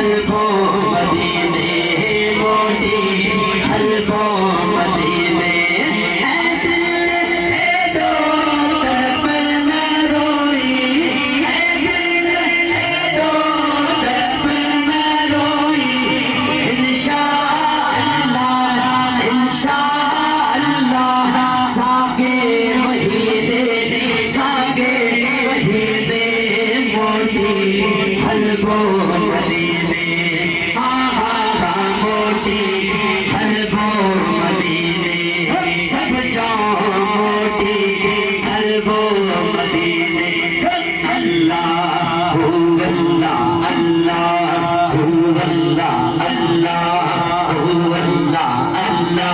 हलको मदीने मोटी हलको मदीने हलको मदीने मोटी हलको मदीने सब जाओ मोटी हलको मदीने अल्लाह अल्लाह अल्लाह अल्लाह अल्लाह अल्लाह अल्लाह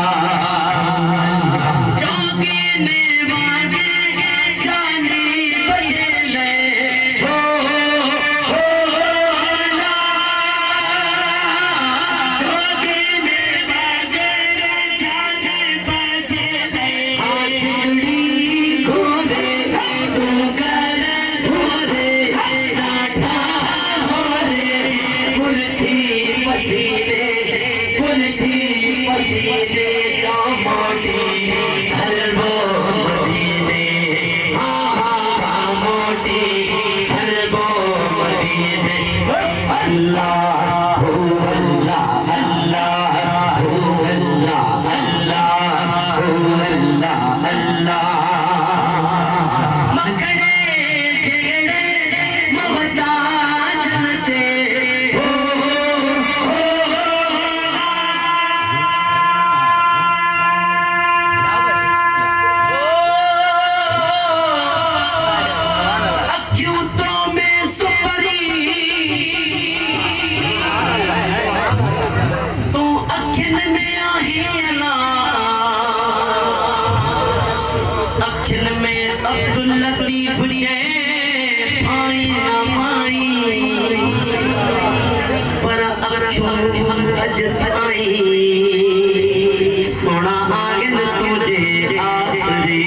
सोना आगन तुझे आसरे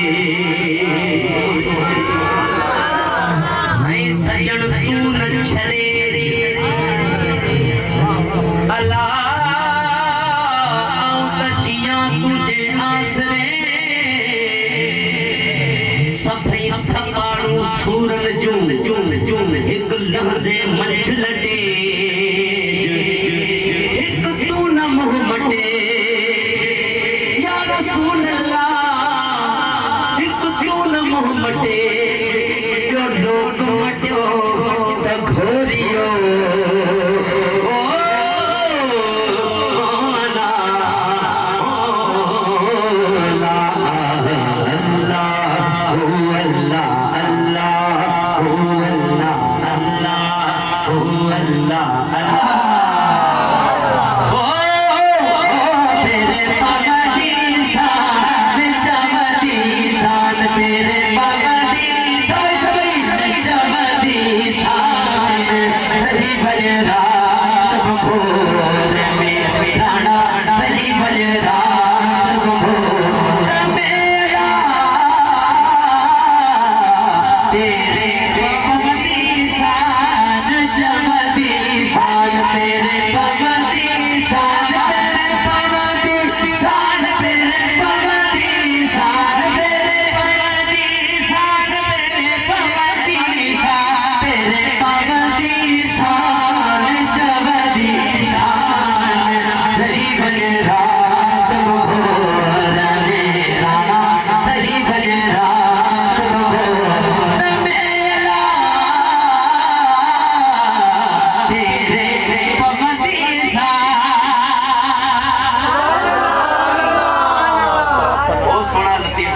नहीं सजन तू न छड़े अल्लाह तजिया तुझे आसरे सभई सपाड़ू सूरन जून एक लहज़े मंझ लटे एक तू न मुँह मटे या रसूल अल्लाह एक तू न मुँह मटे जो लोग मटियो त घोरियो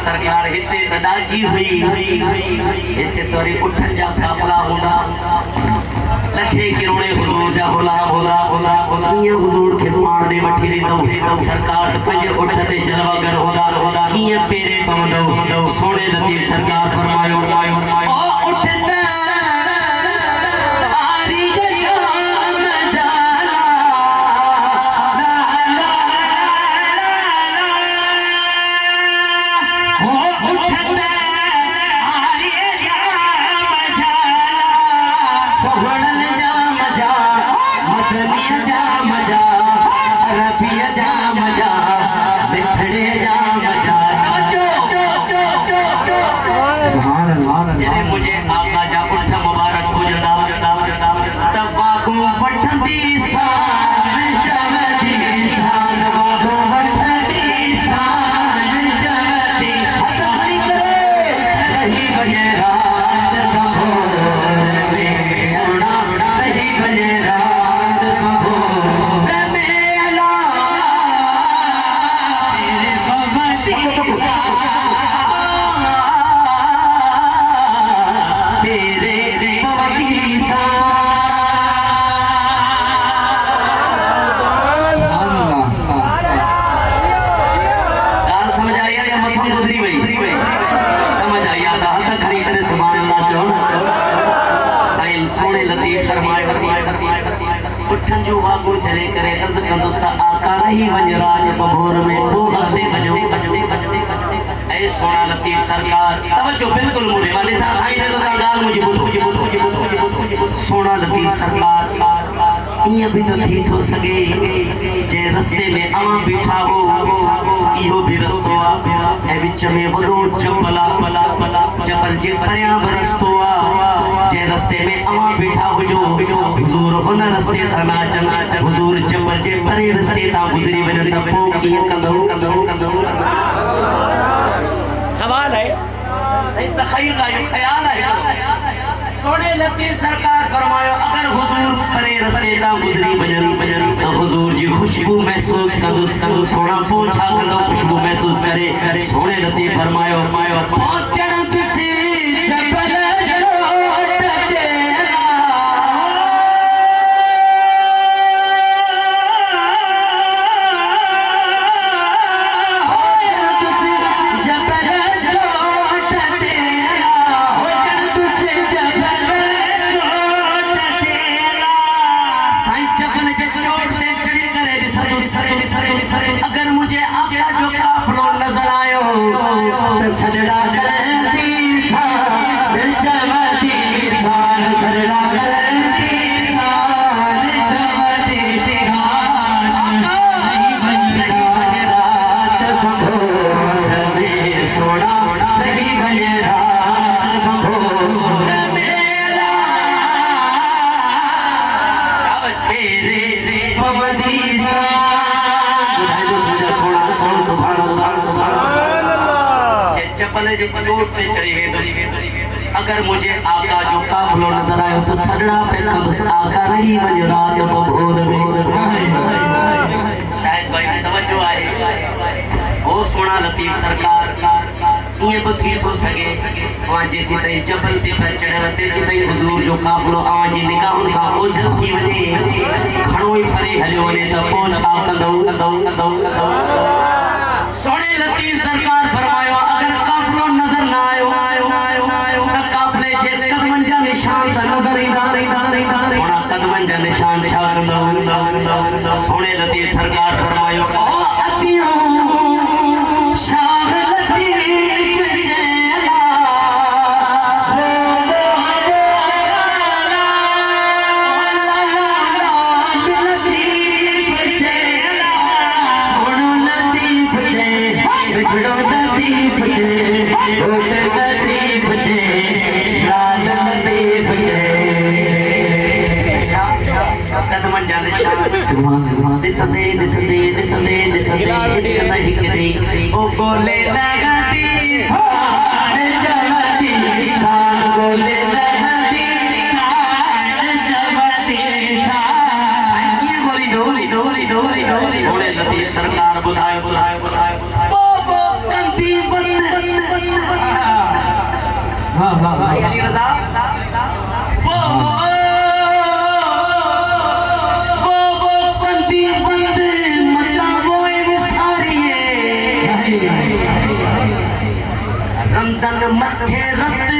सरकार हिते तदाजी हुई हिते तोरी उठन जा काफला होला लखे किरोड़े हुजूर जा होला होला होला होला किए हुजूर के मान दे वठी लेंदो सरकार पंज उठ ते जलवागर होला होला किए पेरे पवंदो सोने लतीफ सरकार फरमायो ओ उठंदा जा मजा मदनी उठन जो वागुर चले करे अज कंदुस्ता आका रही वंज राज बभोर में वो हते वजो ऐ सोना लतीफ सरकार तवज्जो बिल्कुल मुझे वाले सा साईं ने तो गाल मुझे बुधो सोना लतीफ सरकार ये भी तो थी तो सके जे रस्ते में आवा बीठा हो इहो भी रस्तो आ ए विच में वडो जबला जबल जे परिया रस्तो आ जे रस्ते में आवा बीठा हो जो हुजूर उन रस्ते सा ना चल हुजूर जबल जे परे रस्ते ता गुजरी वने त पो की कंदो सवाल है सही तखय्युल है ख्याल है सोने लतीफ सरकार फरमायो अगर हुजूर परे रस्ते ता गुजरी वजन तो हुजूर जी खुशबू महसूस कदो सोना पोछा कदो खुशबू महसूस करे सोने लतीफ फरमायो पहुंचण तुसी जबल अगर मुझे आपका जो काफिला नजर आयो तो सजदा करती शान चमती शान सजदा करती शान चमती शान नहीं रात बभोर में सोना नहीं बने रात बभोर मेला शाबाश मेरे पवदी चप्पल चोट पे चढ़ी गई अगर मुझे आका जो काफिलो नजर आयो तो सड़ना पे कदस आका रही वंज रात बभोर में शायद भाई तवज्जो आए ओ सोना लतीफ सरकार ये बुथी थो सके वहां जैसी तई जबल ते पर चढ़े वते सी तई हुजूर जो काफिलो आवां जी निगाहन का ओझल थी वने खड़ो ही परे हलियो वने त पहुंचा कंदो सोने लतीफ सरकार फरमायो अगर काफिलो नजर ना आयो त काफिले जे कदमन जा निशान त नजर इंदा सोना कदमन जा निशान छा कंदो सोने लतीफ सरकार फरमायो ओ अतियो शाह लतीफ जेला कदमन जाने शान दिसदे हिक नहीं ओ गोले लगाती सार चमती सार गोले लगाती सार चमती सार ये गोली डोली सोने लतीफ सरकार बुधायो वो कंती बंद वाह अली रजा वो कंती बंद मता वो विसारिए रंदन मथे रत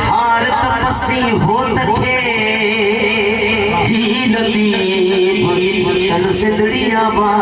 हार तपसी हो सके जी लतीफ शन सिंधड़िया बा